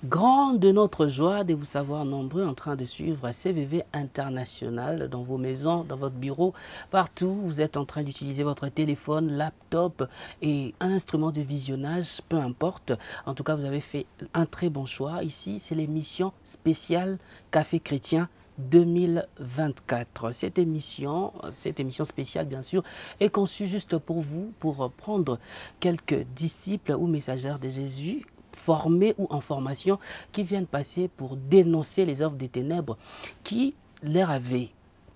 Grande de notre joie de vous savoir nombreux en train de suivre CVV International dans vos maisons, dans votre bureau, partout. Vous êtes en train d'utiliser votre téléphone, laptop et un instrument de visionnage, peu importe. En tout cas, vous avez fait un très bon choix. Ici, c'est l'émission spéciale Café Chrétien 2024. Cette émission spéciale, bien sûr, est conçue juste pour vous, pour prendre quelques disciples ou messagères de Jésus formés ou en formation qui viennent passer pour dénoncer les œuvres des ténèbres qui leur avaient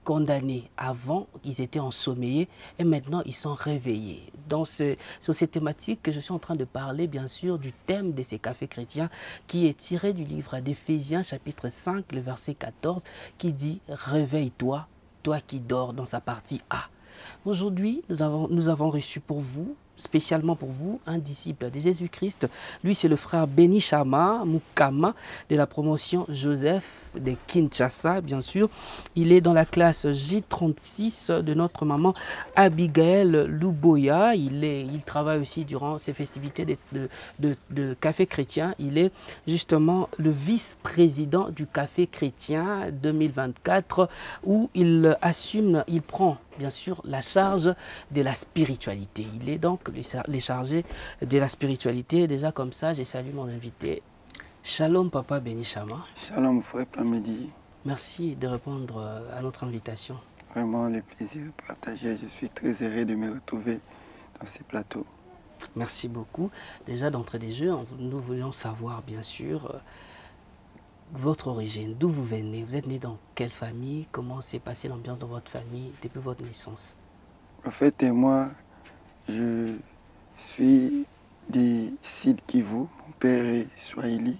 condamnés avant, ils étaient ensommeillés et maintenant ils sont réveillés. Sur ces thématiques que je suis en train de parler, bien sûr, du thème de ces cafés chrétiens qui est tiré du livre d'Éphésiens chapitre 5, le verset 14 qui dit « Réveille-toi, toi qui dors » dans sa partie A. Aujourd'hui, nous avons reçu pour vous, spécialement pour vous, un disciple de Jésus-Christ. Lui, c'est le frère Beni Chama Mukama de la promotion Joseph de Kinshasa, bien sûr. Il est dans la classe J36 de notre maman Abigail Luboya. Il travaille aussi durant ces festivités de Café Chrétien. Il est justement le vice-président du Café Chrétien 2024 où il assume, il prend bien sûr la charge de la spiritualité. Il est donc les chargé de la spiritualité. Déjà comme ça, j'ai salué mon invité. Shalom Papa Beni Chama. Shalom frère Plamedi. Merci de répondre à notre invitation. Vraiment le plaisir partagé. Je suis très heureux de me retrouver dans ces plateaux. Merci beaucoup. Déjà d'entrée des jeux, nous voulions savoir bien sûr votre origine, d'où vous venez. Vous êtes né dans quelle famille? Comment s'est passée l'ambiance dans votre famille depuis votre naissance? En fait, moi, je suis du Sud Kivu. Mon père est Swahili,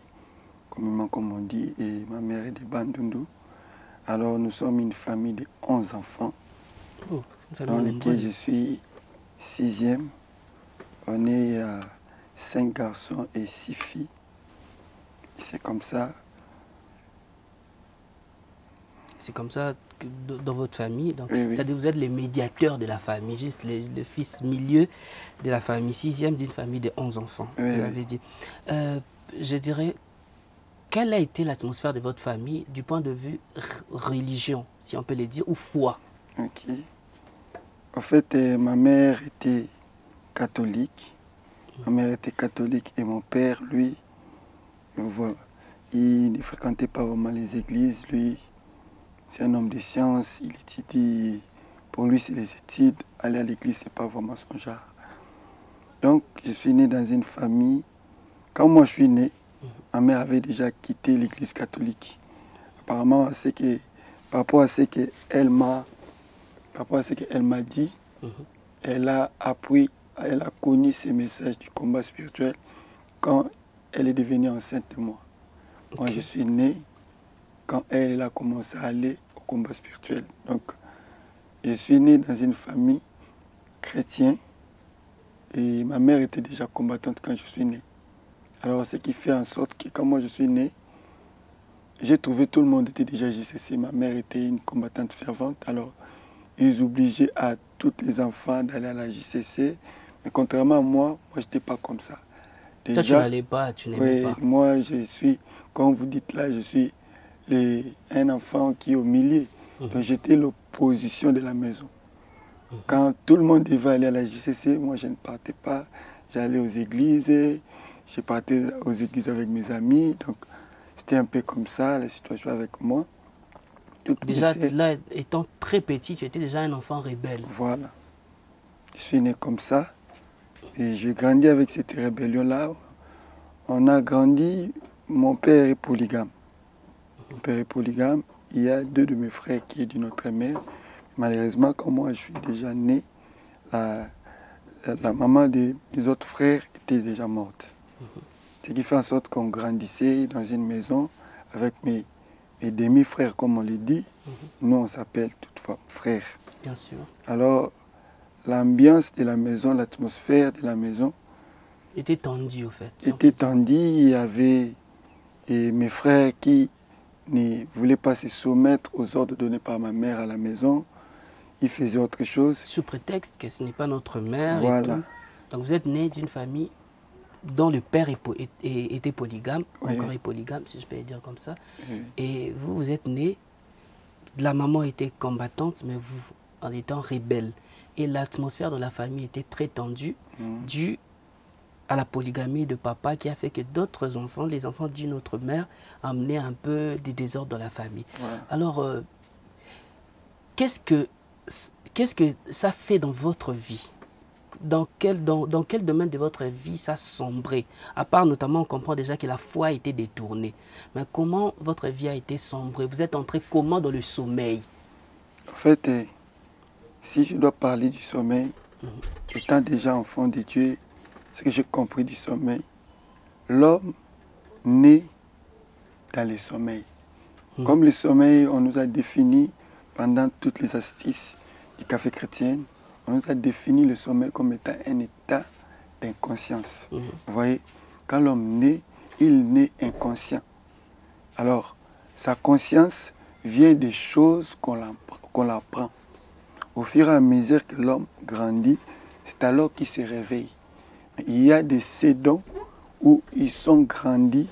communément comme on dit, et ma mère est de Bandundu. Alors nous sommes une famille de 11 enfants, dans lesquels je suis 6e. On est 5 garçons et 6 filles. C'est comme ça. C'est comme ça que dans votre famille. Oui, c'est-à-dire que vous êtes les médiateurs de la famille, juste le fils milieu de la famille, 6e d'une famille de 11 enfants, Oui, vous l'avez dit. Je dirais, quelle a été l'atmosphère de votre famille du point de vue religion, si on peut le dire, ou foi? Ok. En fait, ma mère était catholique. Ma mère était catholique et mon père, lui, il ne fréquentait pas vraiment les églises. Lui, c'est un homme de science, il étudie. Pour lui, c'est les études. Aller à l'église, ce n'est pas vraiment son genre. Donc, je suis né dans une famille. Quand moi je suis né, ma mère avait déjà quitté l'église catholique. Apparemment, par rapport à ce qu'elle m'a dit, elle a appris, elle a connu ces messages du combat spirituel quand elle est devenue enceinte de moi. Okay. Moi, je suis né quand elle a commencé à aller au combat spirituel. Donc, je suis né dans une famille chrétienne et ma mère était déjà combattante quand je suis né. Alors, ce qui fait en sorte que quand moi je suis né, j'ai trouvé tout le monde était déjà JCC. Ma mère était une combattante fervente. Alors, ils obligeaient à tous les enfants d'aller à la JCC. Mais contrairement à moi, je n'étais pas comme ça. Déjà, toi, tu n'allais pas, tu n'aimais pas. Moi, je suis, comme vous dites là, je suis un enfant qui est au milieu. Donc, j'étais l'opposition de la maison. Quand tout le monde devait aller à la JCC, moi, je ne partais pas. J'allais aux églises. Je partais aux églises avec mes amis. Donc, c'était un peu comme ça, la situation avec moi. Déjà, là, étant très petit, tu étais déjà un enfant rebelle. Voilà. Je suis né comme ça. Et j'ai grandi avec cette rébellion-là. On a grandi, mon père est polygame. Mon père est polygame. Il y a 2 de mes frères qui sont d'une autre mère. Malheureusement, quand moi je suis déjà né, la maman des autres frères était déjà morte. Ce qui fait en sorte qu'on grandissait dans une maison avec mes demi-frères, comme on le dit. Nous, on s'appelle toutefois frères. Bien sûr. Alors, l'ambiance de la maison, l'atmosphère de la maison était tendue, au fait. Était tendue. Il y avait mes frères qui ne voulaient pas se soumettre aux ordres donnés par ma mère à la maison. Ils faisaient autre chose. Sous prétexte que ce n'est pas notre mère. Voilà. Et tout. Donc, vous êtes né d'une famille dont le père était polygame, Oui. encore est polygame, si je peux dire comme ça. Oui. Et vous, vous êtes né, la maman était combattante, mais vous, en étant rebelle. Et l'atmosphère de la famille était très tendue, due à la polygamie de papa, qui a fait que d'autres enfants, les enfants d'une autre mère, amenaient un peu des désordres dans la famille. Voilà. Alors, qu'est-ce que ça fait dans votre vie? Dans quel domaine de votre vie ça sombré? À part notamment, on comprend déjà que la foi a été détournée. Mais comment votre vie a été sombrée? Vous êtes entré comment dans le sommeil? En fait, si je dois parler du sommeil, étant déjà enfant de Dieu, ce que j'ai compris du sommeil, l'homme naît dans le sommeil. Comme le sommeil, on nous a défini pendant toutes les assises du café chrétien, on nous a défini le sommeil comme étant un état d'inconscience. Vous voyez, quand l'homme naît, il naît inconscient. Alors, sa conscience vient des choses qu'on apprend. Au fur et à mesure que l'homme grandit, c'est alors qu'il se réveille. Il y a des sédons où ils sont grandis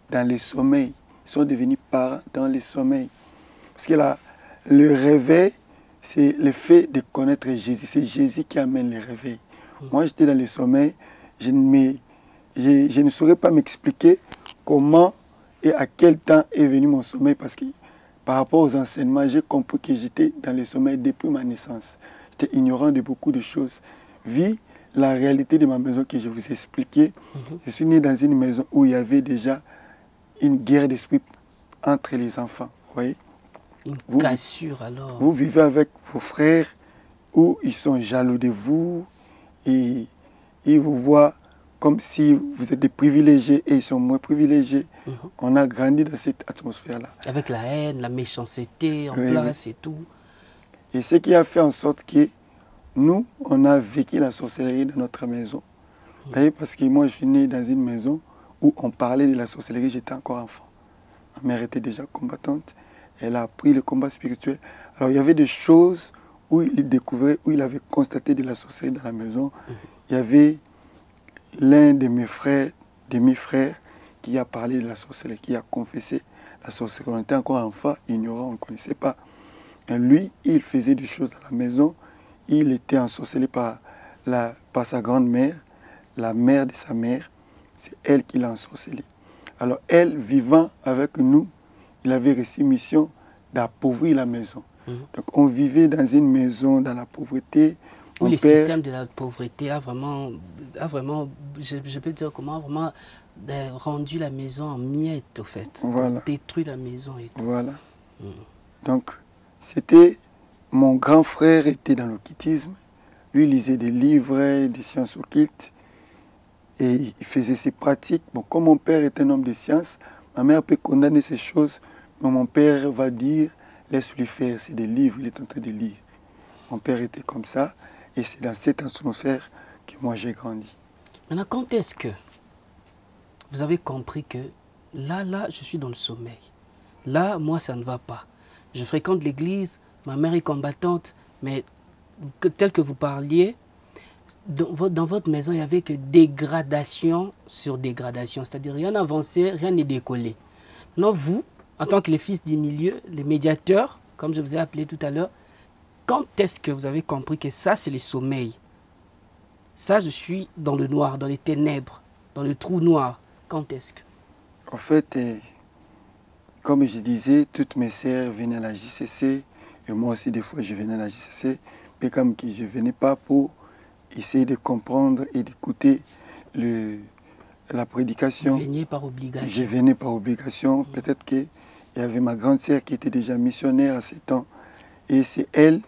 dans le sommeil. Ils sont devenus parents dans le sommeil. Parce que le réveil, c'est le fait de connaître Jésus. C'est Jésus qui amène le réveil. Moi, j'étais dans le sommeil. Je ne saurais pas m'expliquer comment et à quel temps est venu mon sommeil. Parce que par rapport aux enseignements, j'ai compris que j'étais dans le sommeil depuis ma naissance. J'étais ignorant de beaucoup de choses. Vu la réalité de ma maison que je vous ai expliqué, je suis né dans une maison où il y avait déjà une guerre d'esprit entre les enfants. Vous voyez? Une cassure alors. Vous vivez avec vos frères où ils sont jaloux de vous et ils vous voient comme si vous êtes des privilégiés et ils sont moins privilégiés. On a grandi dans cette atmosphère-là. Avec la haine, la méchanceté en place et tout. Et ce qui a fait en sorte que nous, on a vécu la sorcellerie dans notre maison. Vous voyez, parce que moi, je suis né dans une maison où on parlait de la sorcellerie, j'étais encore enfant. Ma mère était déjà combattante. Elle a appris le combat spirituel. Alors, il y avait des choses où il découvrait, où il avait constaté de la sorcellerie dans la maison. Il y avait l'un de mes frères, demi-frères, qui a parlé de la sorcellerie, qui a confessé la sorcellerie. On était encore enfant, ignorant, on ne connaissait pas. Et lui, il faisait des choses dans la maison. Il était ensorcelé par sa grand-mère, la mère de sa mère. C'est elle qui l'a ensorcelé. Alors, elle, vivant avec nous, il avait reçu mission d'appauvrir la maison. Donc, on vivait dans une maison, dans la pauvreté. Où le système de la pauvreté a vraiment je peux dire comment, vraiment rendu la maison en miettes, au fait. Voilà. Détruit la maison et tout. Voilà. Donc, c'était... Mon grand frère était dans l'occultisme. Lui, il lisait des livres, des sciences occultes. Et il faisait ses pratiques. Bon, comme mon père est un homme de science, ma mère peut condamner ces choses. Mais mon père va dire, laisse-lui faire, c'est des livres, il est en train de lire. Mon père était comme ça. Et c'est dans cette atmosphère que moi j'ai grandi. Maintenant, quand est-ce que vous avez compris que là, je suis dans le sommeil. Là, moi, ça ne va pas. Je fréquente l'église, ma mère est combattante, mais tel que vous parliez, dans votre maison, il n'y avait que dégradation sur dégradation. C'est-à-dire rien n'avançait, rien n'est décollé. Maintenant, vous, en tant que les fils du milieu, les médiateurs, comme je vous ai appelé tout à l'heure, quand est-ce que vous avez compris que ça, c'est le sommeil? Ça, je suis dans le noir, dans les ténèbres, dans le trou noir. Quand est-ce que? En fait, comme je disais, toutes mes sœurs venaient à la JCC. Et moi aussi, des fois, je venais à la JCC. Mais comme que je ne venais pas pour essayer de comprendre et d'écouter la prédication. Vous veniez par obligation. Je venais par obligation. Peut-être qu'il y avait ma grande sœur qui était déjà missionnaire à ce temps. Et c'est elle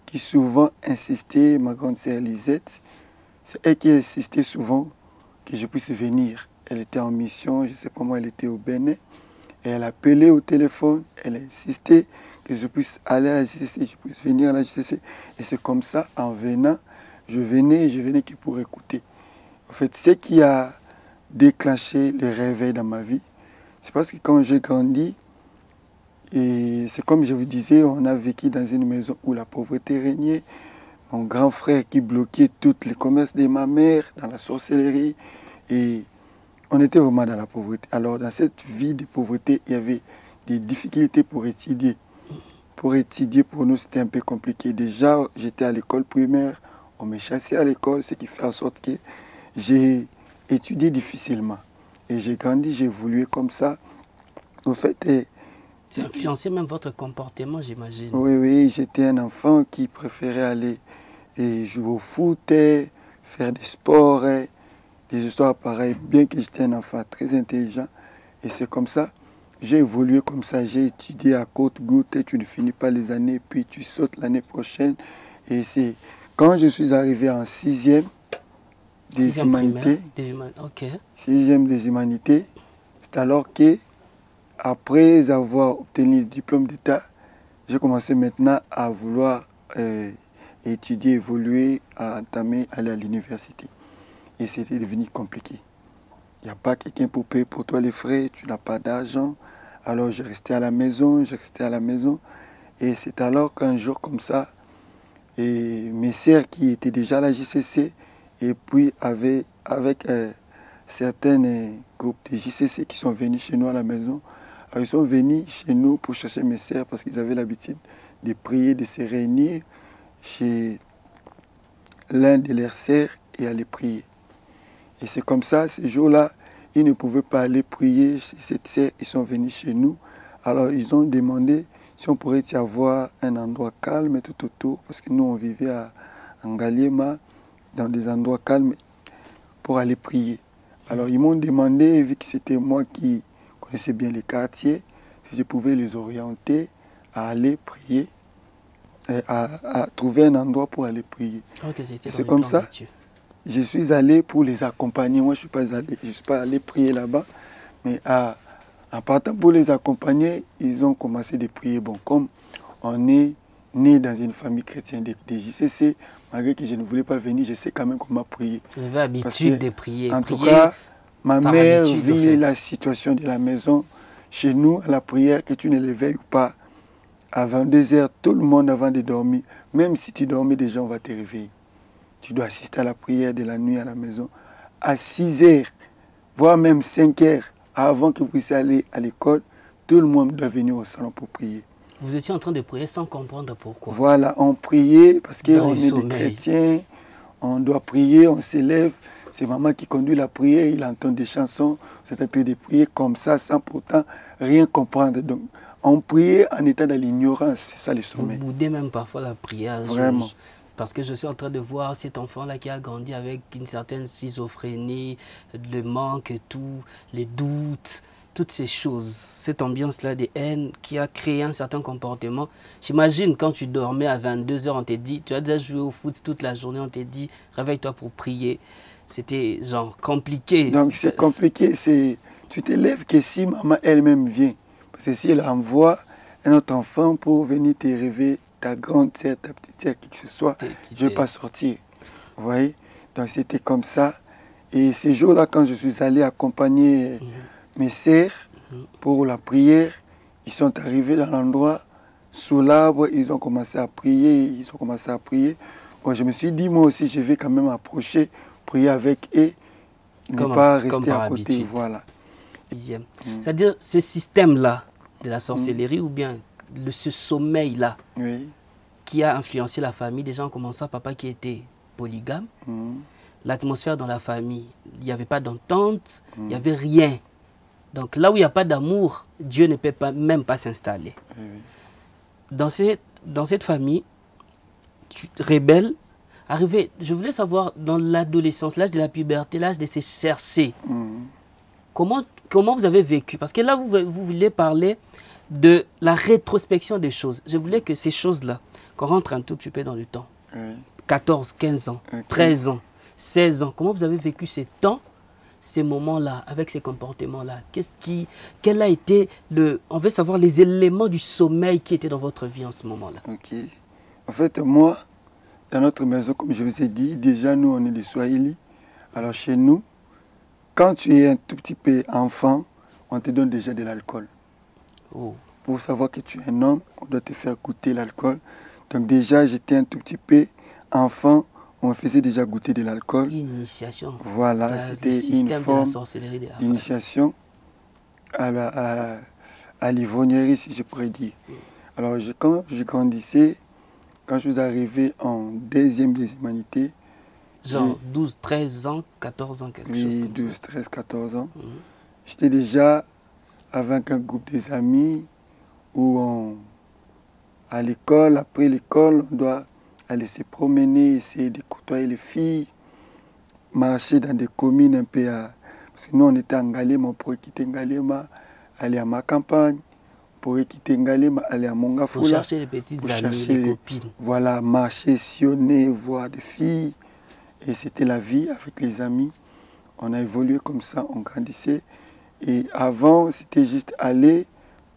qui souvent insistait, ma grande sœur Lisette, c'est elle qui insistait souvent que je puisse venir. Elle était en mission, je ne sais pas moi, elle était au Bénin. Et elle appelait au téléphone, elle insistait que je puisse aller à la JCC, je puisse venir à la JCC. Et c'est comme ça, en venant, je venais que pour écouter. En fait, ce qui a déclenché le réveil dans ma vie, c'est parce que quand j'ai grandi, et c'est comme je vous disais, on a vécu dans une maison où la pauvreté régnait. Mon grand frère qui bloquait tous les commerces de ma mère dans la sorcellerie. Et on était vraiment dans la pauvreté. Alors, dans cette vie de pauvreté, il y avait des difficultés pour étudier. Pour étudier, pour nous, c'était un peu compliqué. Déjà, j'étais à l'école primaire, on me chassait à l'école, ce qui fait en sorte que j'ai étudié difficilement. Et j'ai grandi, j'ai évolué comme ça. Au fait, c'est influencé même votre comportement, j'imagine. Oui, oui, j'étais un enfant qui préférait aller et jouer au foot, faire des sports, des histoires pareilles, bien que j'étais un enfant très intelligent. Et c'est comme ça, j'ai évolué comme ça, j'ai étudié à côte-goutte, tu ne finis pas les années, puis tu sautes l'année prochaine. Et c'est quand je suis arrivé en 6e des humanités, sixième des humanités, c'est alors que, après avoir obtenu le diplôme d'État, j'ai commencé maintenant à vouloir étudier, évoluer, à entamer, aller à l'université. Et c'était devenu compliqué. Il n'y a pas quelqu'un pour payer pour toi les frais, tu n'as pas d'argent. Alors j'ai resté à la maison, Et c'est alors qu'un jour comme ça, et mes sœurs qui étaient déjà à la JCC, et puis avec certains groupes de JCC qui sont venus chez nous à la maison, ils sont venus chez nous pour chercher mes sœurs parce qu'ils avaient l'habitude de prier, de se réunir chez l'un de leurs sœurs et aller prier. Et c'est comme ça, ces jours-là, ils ne pouvaient pas aller prier chez cette sœur, ils sont venus chez nous. Alors ils ont demandé si on pourrait y avoir un endroit calme tout autour, parce que nous on vivait à Ngaliema, dans des endroits calmes, pour aller prier. Alors ils m'ont demandé, vu que c'était moi qui connaissais bien les quartiers, si je pouvais les orienter à aller prier, à trouver un endroit pour aller prier. C'est comme ça, je suis allé pour les accompagner. Moi, je ne suis pas allé prier là-bas, mais en partant pour les accompagner, ils ont commencé de prier. Bon, comme on est né dans une famille chrétienne des JCC, malgré que je ne voulais pas venir, je sais quand même comment prier. Vous avez l'habitude de prier. En tout cas, ma mère vit la situation de la maison. Chez nous, à la prière, que tu ne les veilles ou pas, à 22h, tout le monde avant de dormir, même si tu dormais, déjà on va te réveiller. Tu dois assister à la prière de la nuit à la maison. À 6h, voire même 5h, avant que vous puissiez aller à l'école, tout le monde doit venir au salon pour prier. Vous étiez en train de prier sans comprendre pourquoi. Voilà, on priait parce qu'on est des chrétiens, on doit prier, on s'élève. C'est maman qui conduit la prière, il entend des chansons, c'est en train de prier comme ça, sans pourtant rien comprendre. Donc, on priait en étant dans l'ignorance, c'est ça le sommeil. Vous boudez même parfois la prière. Vraiment. Parce que je suis en train de voir cet enfant-là qui a grandi avec une certaine schizophrénie, le manque et tout, les doutes, toutes ces choses. Cette ambiance-là de haine qui a créé un certain comportement. J'imagine quand tu dormais à 22h, on t'a dit, tu as déjà joué au foot toute la journée, on t'a dit, réveille-toi pour prier. C'était genre compliqué. Donc c'est compliqué, tu te lèves que si maman elle-même vient. Parce que si elle envoie un autre enfant pour venir te réveiller, ta grande sœur, ta petite sœur, qui que ce soit, je ne vais pas sortir. Vous voyez? Donc c'était comme ça. Et ces jours-là, quand je suis allé accompagner mes sœurs pour la prière, ils sont arrivés dans l'endroit, sous l'arbre, ils ont commencé à prier, Bon, je me suis dit, moi aussi, je vais quand même approcher, prier avec eux, ne pas rester à côté. Habitude. Voilà. C'est-à-dire, ce système-là de la sorcellerie ou bien ce sommeil-là qui a influencé la famille, déjà en commençant, papa qui était polygame, l'atmosphère dans la famille, il n'y avait pas d'entente, il n'y avait rien. Donc là où il n'y a pas d'amour, Dieu ne peut même pas s'installer. Dans cette famille, rebelle, arrivé, je voulais savoir, dans l'adolescence, l'âge de la puberté, l'âge de se chercher, comment vous avez vécu? Parce que là, vous voulez parler de la rétrospection des choses. Je voulais que ces choses-là, qu'on rentre un tout petit peu dans le temps, 14, 15 ans, 13 ans, 16 ans, comment vous avez vécu ces temps, ces moments-là, avec ces comportements-là? Quel a été on veut savoir les éléments du sommeil qui étaient dans votre vie en ce moment-là. Ok. En fait, moi, dans notre maison, comme je vous ai dit, déjà nous, on est des Swahili. Alors chez nous, quand tu es un tout petit peu enfant, on te donne déjà de l'alcool. Pour savoir que tu es un homme, on doit te faire goûter l'alcool. Donc déjà, j'étais un tout petit peu enfant, on faisait déjà goûter de l'alcool. Une initiation. Voilà, c'était une forme d'initiation à l'ivrognerie, si je pourrais dire. Alors, quand je grandissais, quand je suis arrivé en deuxième des humanités, genre 12, 13 ans, 14 ans, quelque chose comme ça. 12, 13, 14 ans. J'étais déjà avec un groupe des amis où à l'école, après l'école, on doit aller se promener, essayer de côtoyer les filles, marcher dans des communes un peu parce que nous, on était en Ngalema, on pourrait quitter Ngalema, aller à ma campagne, on pourrait quitter Ngalema, aller à Mongafula. Pour chercher les petites amies, les copines. Voilà, marcher, sillonner, voir des filles. Et c'était la vie avec les amis. On a évolué comme ça, on grandissait. Et avant, c'était juste aller,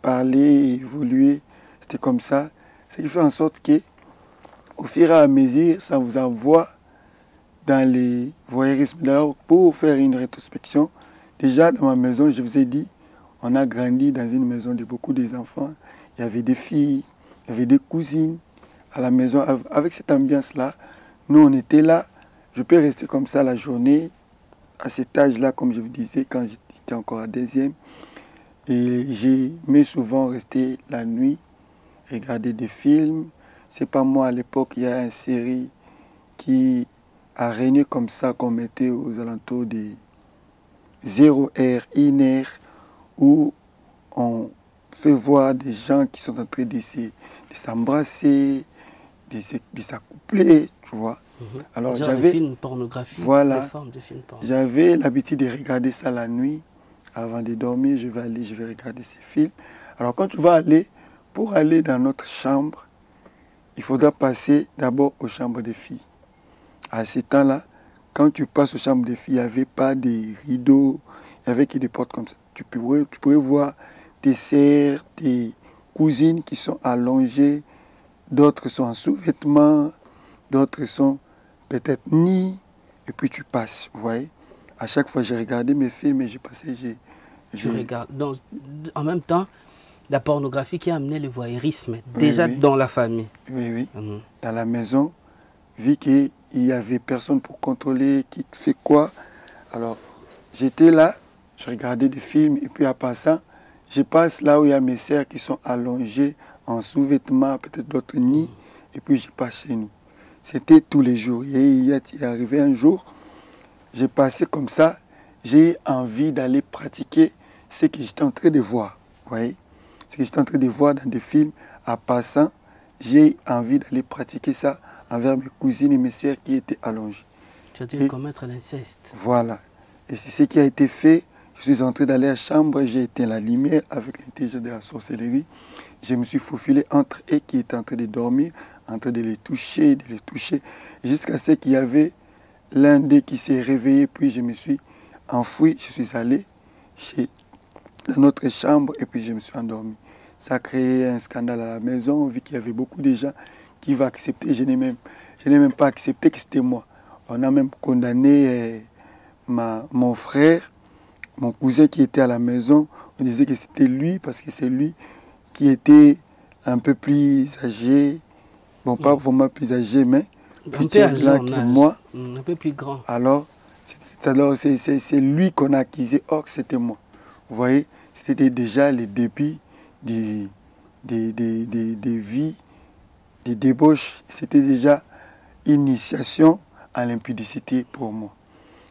parler, évoluer. C'était comme ça. Ce qui fait en sorte que, au fur et à mesure, ça vous envoie dans les voyeurismes. D'ailleurs, pour faire une rétrospection, déjà dans ma maison, je vous ai dit, on a grandi dans une maison de beaucoup d'enfants. Il y avait des filles, il y avait des cousines à la maison. Avec cette ambiance-là, nous, on était là. Je peux rester comme ça la journée, à cet âge-là, comme je vous disais, quand j'étais encore à deuxième. Et j'aimais souvent rester la nuit, regarder des films. C'est pas moi, à l'époque, il y a une série qui a régné comme ça, qu'on mettait aux alentours des 0h, 1h, où on fait voir des gens qui sont en train de s'embrasser, de s'accoupler, tu vois. Alors j'avais films pornographiques, voilà, des formes de films pornographiques. J'avais l'habitude de regarder ça la nuit. Avant de dormir, je vais regarder ces films. Alors quand tu vas aller, pour aller dans notre chambre, il faudra passer d'abord aux chambres des filles. À ce temps-là, quand tu passes aux chambres des filles, il n'y avait pas de rideaux, il n'y avait que des portes comme ça. Tu pourrais voir tes sœurs, tes cousines qui sont allongées, d'autres sont en sous-vêtements, d'autres sont peut-être nus, et puis tu passes, vous voyez. À chaque fois, j'ai regardé mes films et j'ai passé, Je regarde. Donc, en même temps, la pornographie qui a amené le voyeurisme, déjà dans la famille. Oui. Dans la maison, vu qu'il n'y avait personne pour contrôler qui fait quoi. Alors, j'étais là, je regardais des films, et puis à passant, je passe là où il y a mes sœurs qui sont allongées en sous-vêtements, peut-être d'autres nus, et puis je passe chez nous. C'était tous les jours. Il est arrivé un jour, j'ai passé comme ça, j'ai envie d'aller pratiquer ce que j'étais en train de voir. Vous voyez? Ce que j'étais en train de voir dans des films, à passant, j'ai envie d'aller pratiquer ça envers mes cousines et mes sœurs qui étaient allongées. Tu as dit commettre l'inceste. Voilà. Et c'est ce qui a été fait. Je suis entré dans la chambre, j'ai éteint la lumière avec l'intelligence de la sorcellerie. Je me suis faufilé entre eux qui étaient en train de dormir, en train de les toucher, jusqu'à ce qu'il y avait l'un d'eux qui s'est réveillé, puis je me suis enfoui, je suis allé dans notre chambre et puis je me suis endormi. Ça a créé un scandale à la maison, vu qu'il y avait beaucoup de gens qui vont accepter. Je n'ai même pas accepté que c'était moi. On a même condamné mon frère, mon cousin qui était à la maison. On disait que c'était lui parce que c'est lui qui était un peu plus âgé. Bon, pas vraiment plus âgé, mais plus blanc que moi. Un peu plus grand. Alors c'est lui qu'on a accusé. Or, c'était moi. Vous voyez, c'était déjà le début des vies, des débauches. C'était déjà une initiation à l'impudicité pour moi.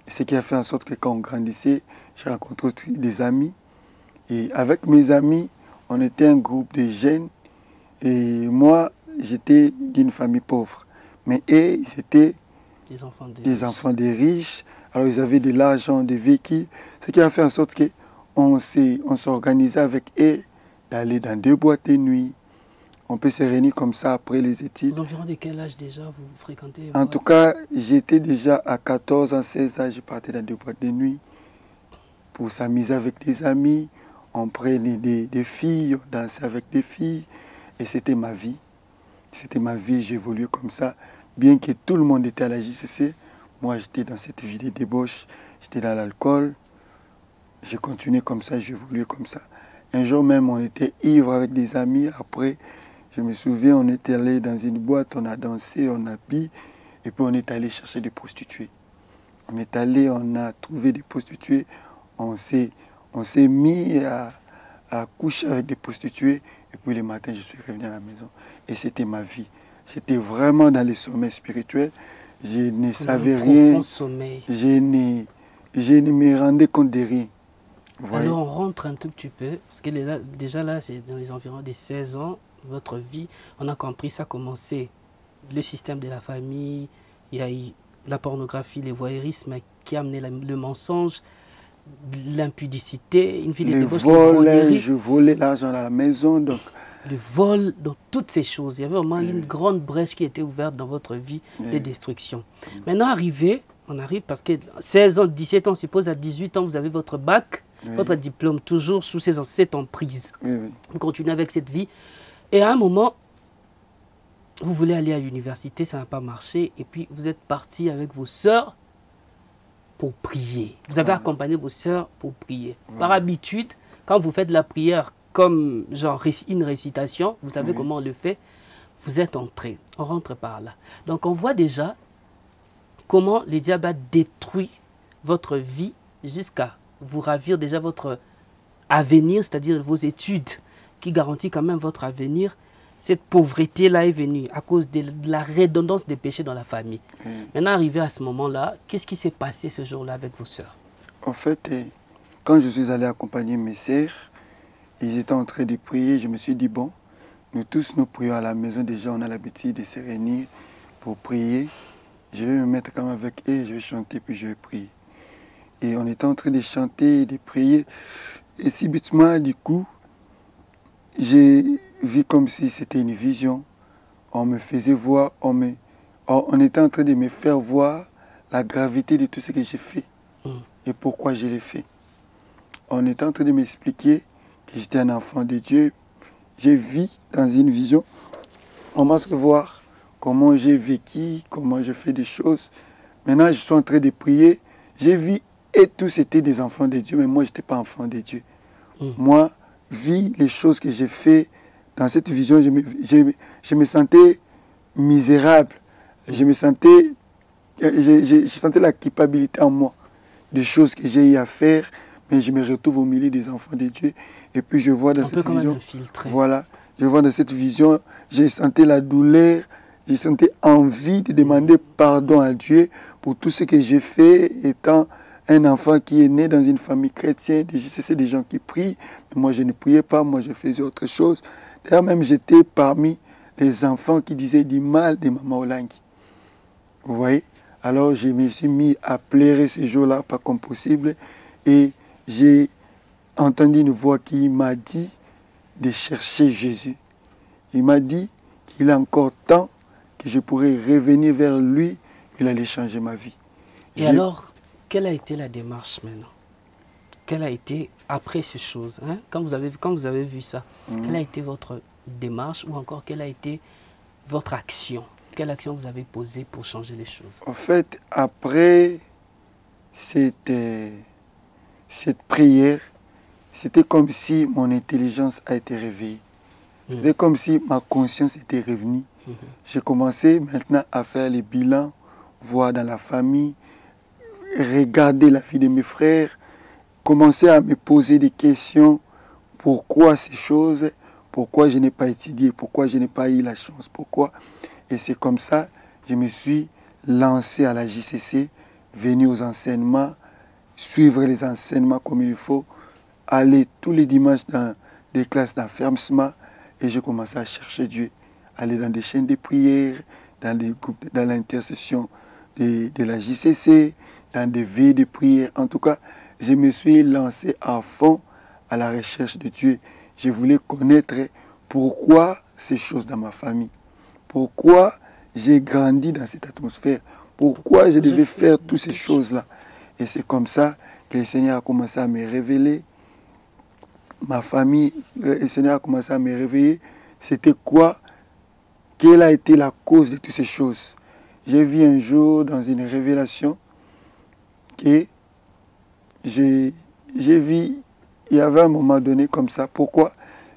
Et ce qui a fait en sorte que quand on grandissait, j'ai rencontré des amis. Et avec mes amis, on était un groupe de jeunes. Et moi, j'étais d'une famille pauvre. Mais eux, ils étaient des enfants des riches. Alors, ils avaient de l'argent, des véhicules. Ce qui a fait en sorte qu'on s'organisait avec eux d'aller dans 2 boîtes de nuit. On peut se réunir comme ça après les études. Aux environs de quel âge déjà vous fréquentez? En tout cas, j'étais déjà à 14 ans, 16 ans, je partais dans 2 boîtes de nuit pour s'amuser avec des amis. On prenait des filles, on dansait avec des filles. Et c'était ma vie. C'était ma vie, j'évoluais comme ça. Bien que tout le monde était à la JCC, moi j'étais dans cette vie de débauche, j'étais dans l'alcool. J'ai continué comme ça, j'évoluais comme ça. Un jour même, on était ivre avec des amis. Après, je me souviens, on était allé dans une boîte, on a dansé, on a bu. Et puis on est allé chercher des prostituées. On est allé, on a trouvé des prostituées. On s'est mis à coucher avec des prostituées. Et puis le matin, je suis revenu à la maison. Et c'était ma vie. J'étais vraiment dans le sommeil spirituel. Je ne savais rien. Je ne me rendais compte de rien. Alors on rentre un tout petit peu, parce que déjà là, c'est dans les environs des 16 ans, votre vie, on a compris, ça a commencé, le système de la famille, il y a eu la pornographie, le voyeurisme qui a amené le mensonge, l'impudicité, une vie de débauche. Je volais l'argent à la maison, donc... Le vol, donc toutes ces choses, il y avait vraiment une grande brèche qui était ouverte dans votre vie de destruction. Maintenant, on arrive parce que 16 ans, 17 ans, on suppose à 18 ans, vous avez votre bac, votre diplôme, toujours sous cette emprise. Vous continuez avec cette vie. Et à un moment, vous voulez aller à l'université, ça n'a pas marché. Et puis, vous êtes parti avec vos sœurs pour prier. Vous avez accompagné vos sœurs pour prier. Par habitude, quand vous faites la prière comme genre une récitation, vous savez comment on le fait, vous êtes entré, on rentre par là. Donc, on voit déjà comment le diable a détruit votre vie jusqu'à vous ravir déjà votre avenir, c'est-à-dire vos études qui garantissent quand même votre avenir. Cette pauvreté-là est venue à cause de la redondance des péchés dans la famille. Maintenant, arrivé à ce moment-là, qu'est-ce qui s'est passé ce jour-là avec vos sœurs? En fait, quand je suis allé accompagner mes sœurs, ils étaient en train de prier, je me suis dit, bon, nous tous nous prions à la maison, déjà on a l'habitude de se réunir pour prier. Je vais me mettre quand même avec eux, je vais chanter, puis je vais prier. Et on était en train de chanter, de prier. Et subitement, du coup, j'ai vu comme si c'était une vision. On me faisait voir, on était en train de me faire voir la gravité de tout ce que j'ai fait et pourquoi je l'ai fait. On était en train de m'expliquer que j'étais un enfant de Dieu. J'ai vu dans une vision, on m'a fait voir comment j'ai vécu, comment je fais des choses. Maintenant, je suis en train de prier. J'ai vu, et tous étaient des enfants de Dieu, mais moi, je n'étais pas enfant de Dieu. Moi, vu les choses que j'ai fait dans cette vision, je me sentais misérable. Je sentais la culpabilité en moi des choses que j'ai eu à faire, mais je me retrouve au milieu des enfants de Dieu. Et puis je vois dans cette vision, voilà, je vois dans cette vision, j'ai senti la douleur, j'ai senti envie de demander pardon à Dieu pour tout ce que j'ai fait, étant un enfant qui est né dans une famille chrétienne. C'est des gens qui prient, mais moi je ne priais pas, moi je faisais autre chose. D'ailleurs même j'étais parmi les enfants qui disaient du mal de Maman Olangi. Vous voyez? Alors je me suis mis à pleurer ce jour-là, pas comme possible, et j'ai entendu une voix qui m'a dit de chercher Jésus. Il m'a dit qu'il a encore temps que je pourrais revenir vers lui, il allait changer ma vie. Et alors, quelle a été la démarche maintenant? Quelle a été, après ces choses, hein, quand vous avez vu ça, quelle a été votre démarche ou encore quelle a été votre action? Quelle action vous avez posée pour changer les choses? En fait, après cette prière, c'était comme si mon intelligence a été réveillée. C'était comme si ma conscience était revenue. J'ai commencé maintenant à faire les bilans, voir dans la famille, regarder la vie de mes frères, commencer à me poser des questions. Pourquoi ces choses? Pourquoi je n'ai pas étudié? Pourquoi je n'ai pas eu la chance? Pourquoi? Et c'est comme ça que je me suis lancé à la JCC, venu aux enseignements, suivre les enseignements comme il faut, aller tous les dimanches dans des classes d'enfermement et j'ai commencé à chercher Dieu, aller dans des chaînes de prière, dans des groupes, dans l'intercession de la JCC, dans des veilles de prière. En tout cas, je me suis lancé à fond à la recherche de Dieu. Je voulais connaître pourquoi ces choses dans ma famille, pourquoi j'ai grandi dans cette atmosphère, pourquoi je devais faire toutes ces choses-là. Et c'est comme ça que le Seigneur a commencé à me révéler. Ma famille, le Seigneur a commencé à me réveiller. C'était quoi? Quelle a été la cause de toutes ces choses? J'ai vu un jour dans une révélation que j'ai vu, il y avait un moment donné comme ça. Pourquoi?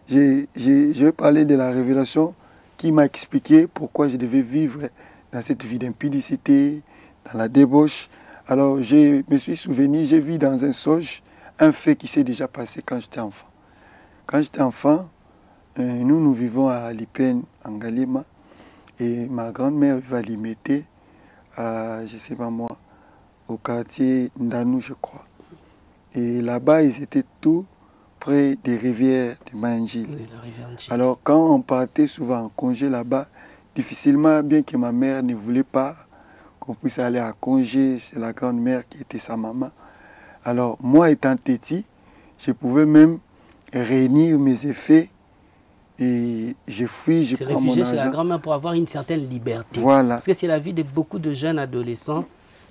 Je vais parler de la révélation qui m'a expliqué pourquoi je devais vivre dans cette vie d'impudicité, dans la débauche. Alors, je me suis souvenu, j'ai vu dans un songe un fait qui s'est déjà passé quand j'étais enfant. Quand j'étais enfant, nous vivons à Lipen, en Galima, et ma grand-mère vivait à Limete, à, je ne sais pas moi, au quartier Ndanou, je crois. Et là-bas, ils étaient tous près des rivières de Manjil. Oui, la rivière Njil. Alors, quand on partait souvent en congé là-bas, difficilement, bien que ma mère ne voulait pas qu'on puisse aller à congé, c'est la grand-mère qui était sa maman. Alors, moi étant petit, je pouvais même réunir mes effets et je fuis, je prends mon réfugier chez la argent. grand-mère pour avoir une certaine liberté. Voilà. Parce que c'est la vie de beaucoup de jeunes adolescents.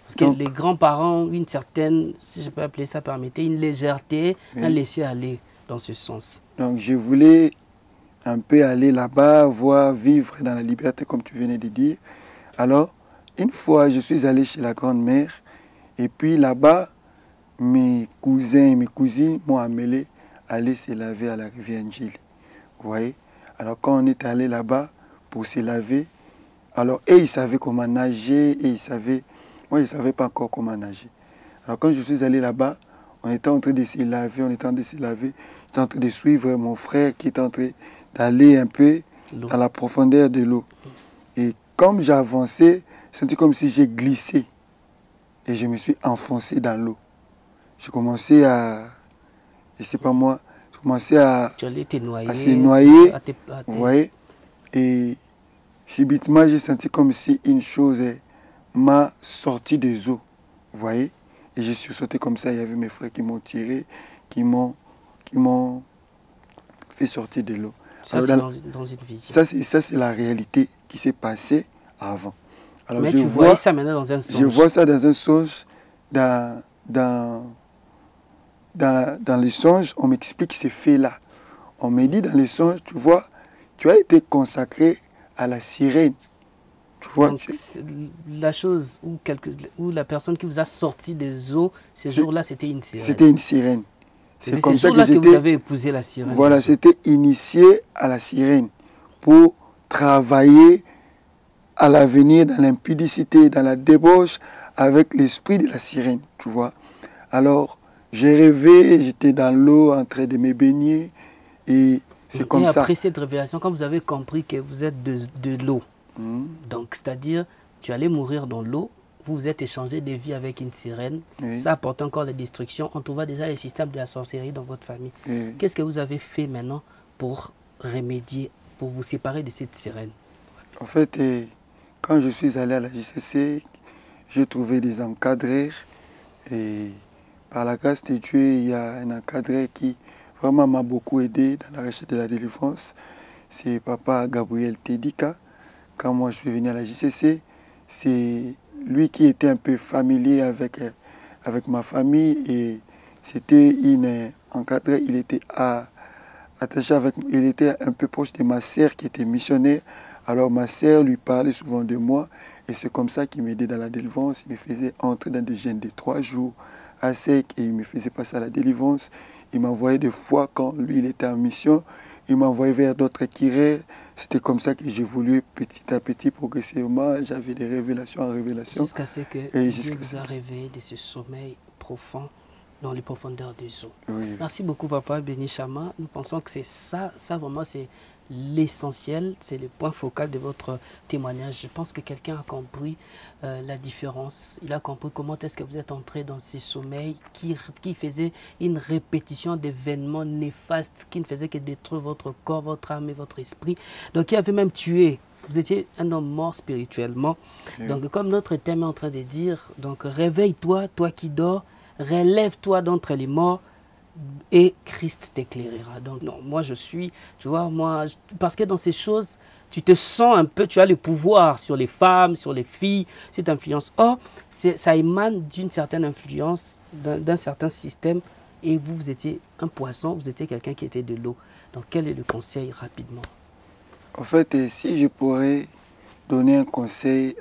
Parce que Donc, les grands-parents ont une certaine, si je peux appeler ça, permettez, une légèreté, oui. un laisser-aller dans ce sens. Donc, je voulais un peu aller là-bas, voir, vivre dans la liberté, comme tu venais de dire. Alors, une fois, je suis allé chez la grand-mère, et puis là-bas, mes cousins et mes cousines m'ont amené à aller se laver à la rivière Njili. Vous voyez? Alors, quand on est allé là-bas pour se laver, alors, ils savaient comment nager, et ils savaient... Moi, je ne savais pas encore comment nager. Alors, quand je suis allé là-bas, on était en train de se laver, j'étais en train de suivre mon frère qui était en train d'aller un peu à la profondeur de l'eau. Et comme j'avançais, c'était comme si j'ai glissé. Et je me suis enfoncé dans l'eau. Je commençais à... Je ne sais pas moi, je commençais à... Tu allais te noyer. À se noyer. Vous Vous voyez? Et subitement, j'ai senti comme si une chose m'a sorti des eaux. Vous voyez? Et je suis sauté comme ça. Il y avait mes frères qui m'ont tiré, qui m'ont fait sortir de l'eau. Ça, c'est dans une vision. Ça, c'est la réalité qui s'est passée avant. Alors, mais tu vois ça maintenant dans un songe. Je vois ça dans un songe. Dans les songes, on m'explique ces faits-là. On me dit dans les songes, tu vois, tu as été consacré à la sirène. Tu vois, donc, la chose où la personne qui vous a sorti des eaux, ce jour-là, c'était une sirène. C'était une sirène. C'est comme ça que vous avez épousé la sirène. Voilà, c'était initié à la sirène pour travailler à l'avenir dans l'impudicité, dans la débauche, avec l'esprit de la sirène, tu vois. Alors, j'ai rêvé, j'étais dans l'eau en train de me baigner et c'est comme ça. Et après cette révélation, quand vous avez compris que vous êtes de l'eau, donc c'est-à-dire tu allais mourir dans l'eau, vous vous êtes échangé des vies avec une sirène, ça apporte encore la destruction, on trouva déjà les systèmes de la sorcellerie dans votre famille. Qu'est-ce que vous avez fait maintenant pour remédier, pour vous séparer de cette sirène? En fait, quand je suis allé à la JCC, j'ai trouvé des encadreurs et par la grâce de Dieu, il y a un encadreur qui vraiment m'a beaucoup aidé dans la recherche de la délivrance. C'est papa Gabriel Tedika. Quand moi je suis venu à la JCC, c'est lui qui était un peu familier avec ma famille et c'était une encadreur. Il était attaché avec, il était un peu proche de ma sœur qui était missionnaire. Alors ma sœur lui parlait souvent de moi et c'est comme ça qu'il m'aidait dans la délivrance. Il me faisait entrer dans des jeûnes de 3 jours à sec et il me faisait passer à la délivrance. Il m'envoyait des fois quand lui il était en mission. Il m'envoyait vers d'autres kirés. C'était comme ça que j'évoluais petit à petit, progressivement. J'avais des révélations en révélation. Jusqu'à ce que Dieu vous a réveillé de ce sommeil profond dans les profondeurs des eaux. Oui. Merci beaucoup, Papa Béni Chama. Nous pensons que c'est ça vraiment, c'est l'essentiel, c'est le point focal de votre témoignage. Je pense que quelqu'un a compris la différence. Il a compris comment est-ce que vous êtes entré dans ces sommeils qui faisaient une répétition d'événements néfastes, qui ne faisaient que détruire votre corps, votre âme et votre esprit. Donc, qui avait même tué. Vous étiez un homme mort spirituellement. Oui. Donc, comme notre thème est en train de dire, donc réveille-toi, toi qui dors, relève-toi d'entre les morts, et Christ t'éclairera. Donc non, moi je suis, tu vois, parce que dans ces choses, tu te sens un peu, tu as le pouvoir sur les femmes, sur les filles, cette influence. Or, ça émane d'une certaine influence, d'un certain système, et vous étiez un poisson, vous étiez quelqu'un qui était de l'eau. Donc quel est le conseil rapidement? En fait, si je pourrais donner un conseil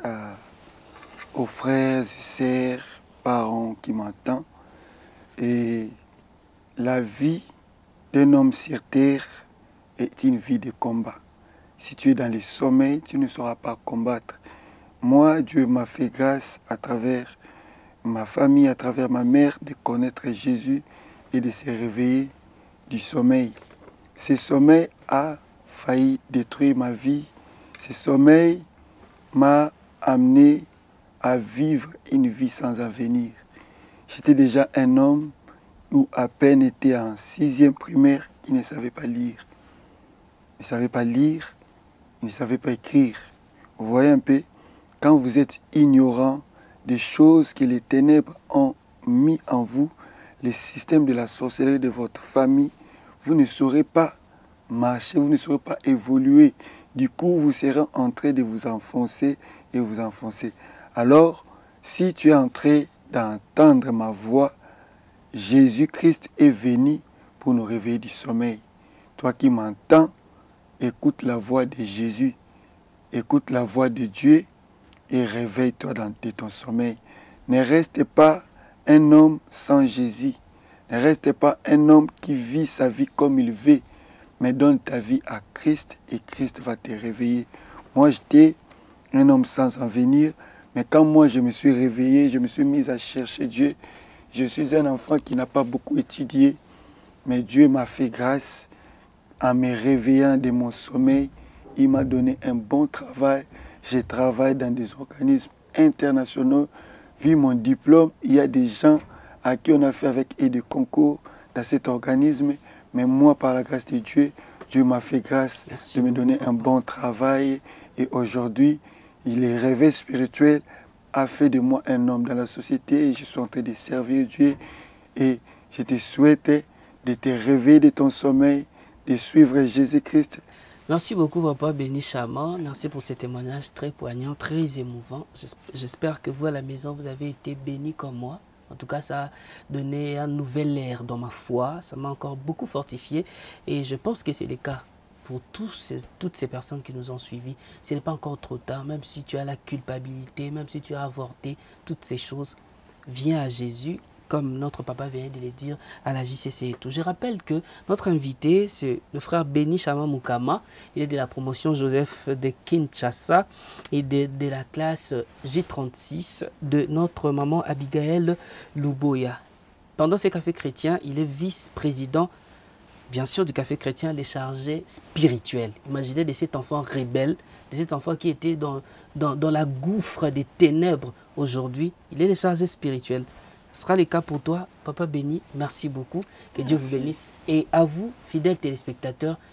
aux frères et sœurs, parents qui m'entendent, et la vie d'un homme sur terre est une vie de combat. Si tu es dans le sommeil, tu ne sauras pas combattre. moi, Dieu m'a fait grâce à travers ma famille, à travers ma mère, de connaître Jésus et de se réveiller du sommeil. Ce sommeil a failli détruire ma vie. Ce sommeil m'a amené à vivre une vie sans avenir. J'étais déjà un homme où à peine était en 6e primaire qui ne savait pas lire. Il ne savait pas lire, il ne savait pas écrire. Vous voyez un peu, quand vous êtes ignorant des choses que les ténèbres ont mis en vous, les systèmes de la sorcellerie de votre famille, vous ne saurez pas marcher, vous ne saurez pas évoluer. Du coup, vous serez en train de vous enfoncer et vous enfoncer. Alors, si tu es en train d'entendre ma voix, Jésus-Christ est venu pour nous réveiller du sommeil. Toi qui m'entends, écoute la voix de Jésus, écoute la voix de Dieu et réveille-toi de ton sommeil. Ne reste pas un homme sans Jésus. Ne reste pas un homme qui vit sa vie comme il veut, mais donne ta vie à Christ et Christ va te réveiller. Moi, j'étais un homme sans avenir, mais quand moi je me suis réveillé, je me suis mis à chercher Dieu. Je suis un enfant qui n'a pas beaucoup étudié, mais Dieu m'a fait grâce en me réveillant de mon sommeil. Il m'a donné un bon travail. Je travaille dans des organismes internationaux. Vu mon diplôme, il y a des gens à qui on a fait avec aide de concours dans cet organisme. Mais moi, par la grâce de Dieu, Dieu m'a fait grâce de me donner un bon travail. Et aujourd'hui, les réveils spirituels a fait de moi un homme dans la société. Et je suis en train de servir Dieu. Et je te souhaite de te réveiller de ton sommeil, de suivre Jésus-Christ. Merci beaucoup, Papa Béni Chama. Merci pour ce témoignage très poignant, très émouvant. J'espère que vous, à la maison, vous avez été bénis comme moi. En tout cas, ça a donné un nouvel air dans ma foi. Ça m'a encore beaucoup fortifié. Et je pense que c'est le cas pour toutes ces personnes qui nous ont suivis. Ce n'est pas encore trop tard, même si tu as la culpabilité, même si tu as avorté, toutes ces choses, viens à Jésus. Comme notre papa vient de le dire à la JCC et tout. Je rappelle que notre invité, c'est le frère Béni Chama Mukama. Il est de la promotion Joseph de Kinshasa et de la classe J36 de notre maman Abigail Luboya. Pendant ces cafés chrétiens, il est vice-président, bien sûr, du café chrétien, les chargés spirituels. Imaginez de cet enfant rebelle, de cet enfant qui était dans la gouffre des ténèbres aujourd'hui. Il est le chargé spirituel. Ce sera le cas pour toi, Papa Béni. Merci beaucoup. Que Dieu vous bénisse. Et à vous, fidèles téléspectateurs,